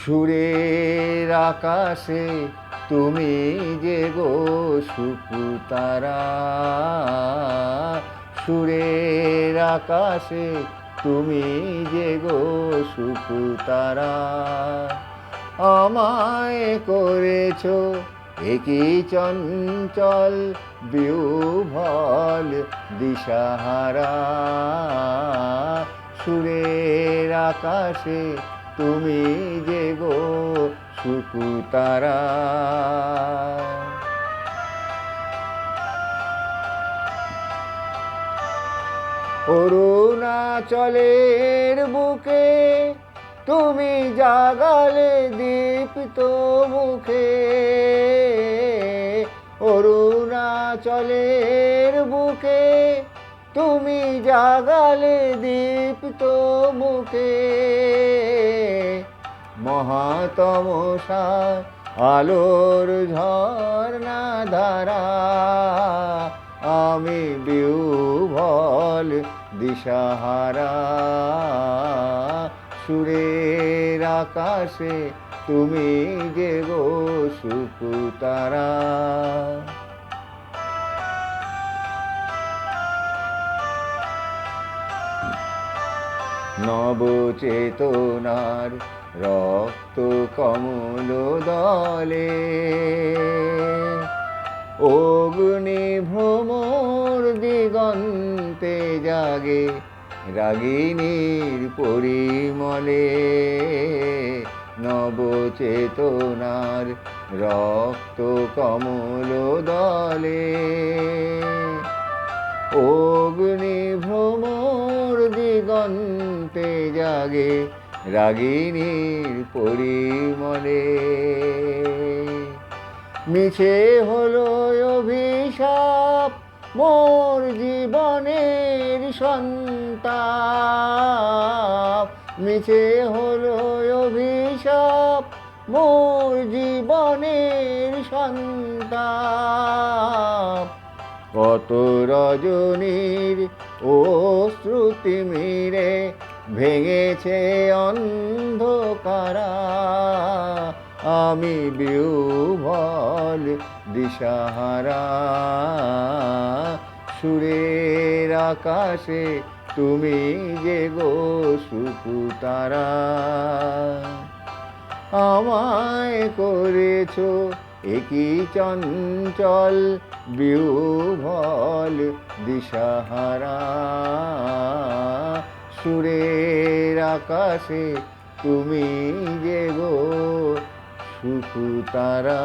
সুরের আকাশে তুমি যে গো সুকুতারা, সুরের আকাশে তুমি যে গো সুকুতারা। আমায় করেছো একই চঞ্চল বিহ্বল দিশাহারা, সুরের আকাশে তুমি যে গো সুকুতারা। অরুণাচলের বুকে তুমি জাগালে দীপ্ত মুখে, অরুণাচলের বুকে তুমি জাগালে দীপ্ত মুখে। মহাতমসা আলোর ঝর্ণা ধারা, আমি বিহ্বল দিশাহারা, সুরের আকাশে তুমি যে গো সুকুতারা। নবচেতনার রক্ত কমল দলে, অগ্নি ভ্রমর দিগন্তে জাগে রাগিনীর পরিমলে। নবচেতনার রক্ত কমল দলে, অগ্নি ভ্রমর দিগন্তে জাগে রাগিনীর পরিমলে। মিছে হলো অভিশাপ মোর জীবনের সন্তাপ, মিছে হলো অভিশাপ মোর জীবনের সন্তাপ। কত রজনীর অশ্রুতি মিরে ভেঙেছে অন্ধকারা, আমি বিহ্বল দিশাহারা, সুরের আকাশে তুমি যে গো সুকুতারা। আমায় করেছো একই চঞ্চল বিহ্বল দিশাহারা, সুরের আকাশে তুমি যে গো সুকুতারা।